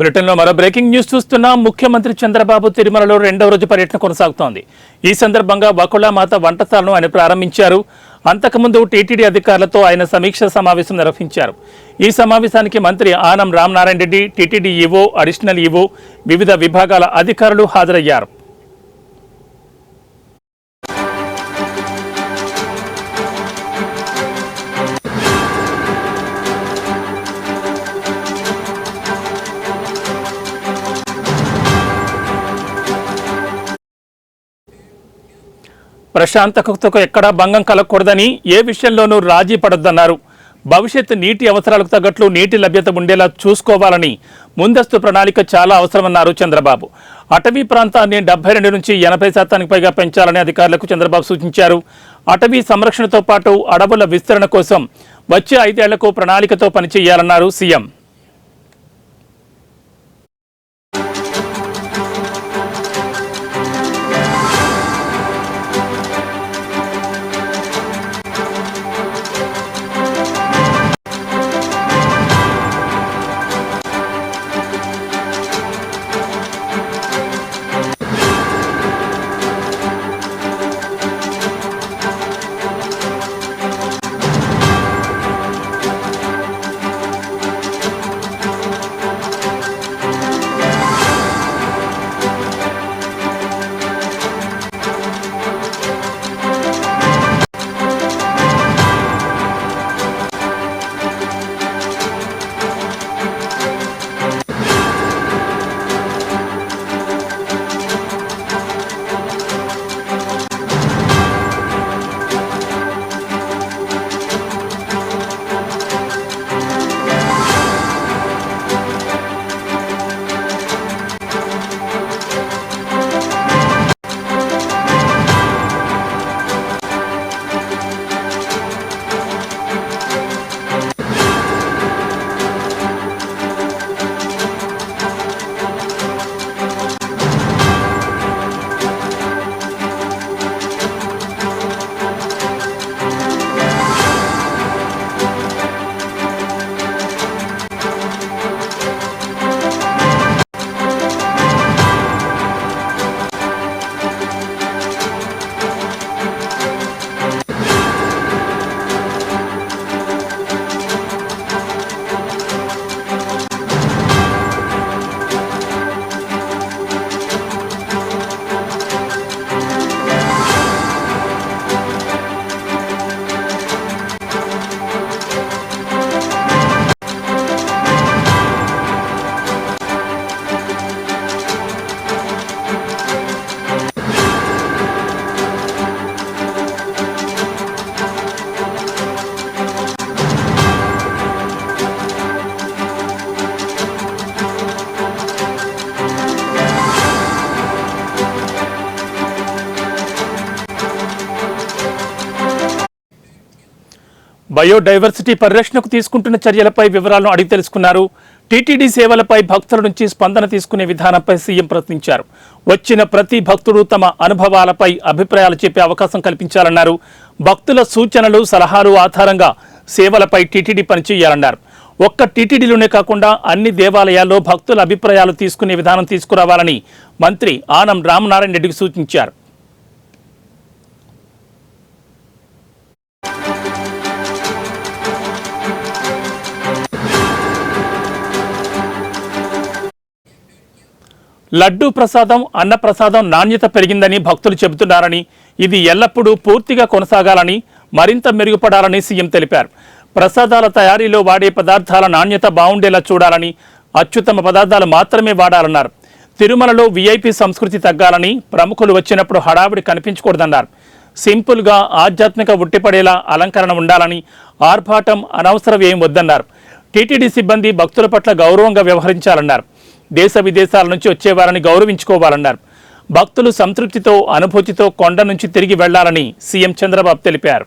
బ్రిటన్లో మరో breaking news చూస్తున్నాం. ముఖ్యమంత్రి చంద్రబాబు తిరుమలలో రెండవ రోజు పర్యటన కొనసాగుతోంది. ఈ సందర్భంగా వకుళమాత వంటశాలను ఆయన ప్రారంభించారు. అంతకుముందు టీటీడీ అధికారులతో ఆయన సమీక్ష సమావేశం నిర్వహించారు. ఈ సమావేశానికి మంత్రి Anam Ramanarayana Reddy, TTD EO, additional EO, వివిధ విభాగాల అధికారులు హాజరయ్యారు. ప్రశాంతతకు ఎక్కడా భంగం కలగకూడదని, ఏ విషయంలోనూ రాజీ పడొద్దన్నారు. భవిష్యత్ నీటి అవసరాలకు తగ్గట్లు నీటి లభ్యత ఉండేలా చూసుకోవాలని ముందస్తు ప్రణాళిక చాలా అవసరమన్నారు చంద్రబాబు. అటవీ ప్రాంతాన్ని 72 నుంచి 80% పైగా పెంచాలని అధికారులకు చంద్రబాబు సూచించారు. అటవీ సంరక్షణతో పాటు అడవుల విస్తరణ కోసం వచ్చే 5 ఏళ్లకు ప్రణాళికతో పనిచేయాలన్నారు సీఎం. బయోడైవర్సిటీ పరిరక్షణకు తీసుకుంటున్న చర్యలపై వివరాలను అడిగి తెలుసుకున్నారు. టీటీడీ సేవలపై భక్తుల నుంచి స్పందన తీసుకునే విధానంపై సీఎం ప్రశ్నించారు. వచ్చిన ప్రతి భక్తుడు తమ అనుభవాలపై అభిప్రాయాలు చెప్పే అవకాశం కల్పించాలన్నారు. భక్తుల సూచనలు, సలహాలు ఆధారంగా సేవలపై టీటీడీ పనిచేయాలన్నారు. ఒక్క టీటీడీలోనే కాకుండా అన్ని దేవాలయాల్లో భక్తుల అభిప్రాయాలు తీసుకునే విధానం తీసుకురావాలని మంత్రి ఆనం రామనారాయణ రెడ్డికి సూచించారు. లడ్డూ ప్రసాదం, అన్న ప్రసాదం నాణ్యత పెరిగిందని భక్తులు చెబుతున్నారని, ఇది ఎల్లప్పుడూ పూర్తిగా కొనసాగాలని, మరింత మెరుగుపడాలని సీఎం తెలిపారు. ప్రసాదాల తయారీలో వాడే పదార్థాల నాణ్యత బాగుండేలా చూడాలని, అత్యుత్తమ పదార్థాలు మాత్రమే వాడాలన్నారు. తిరుమలలో వీఐపీ సంస్కృతి తగ్గాలని, ప్రముఖులు వచ్చినప్పుడు హడావిడి కనిపించకూడదన్నారు. సింపుల్గా, ఆధ్యాత్మిక ఉట్టిపడేలా అలంకరణ ఉండాలని, ఆర్భాటం, అనవసరం ఏం వద్దన్నారు. టీటీడీ సిబ్బంది భక్తుల పట్ల గౌరవంగా వ్యవహరించాలన్నారు. దేశ విదేశాల నుంచి వచ్చేవారని గౌరవించుకోవాలన్నారు. భక్తులు సంతృప్తితో, అనుభూతితో కొండ నుంచి తిరిగి వెళ్లాలని సీఎం చంద్రబాబు తెలిపారు.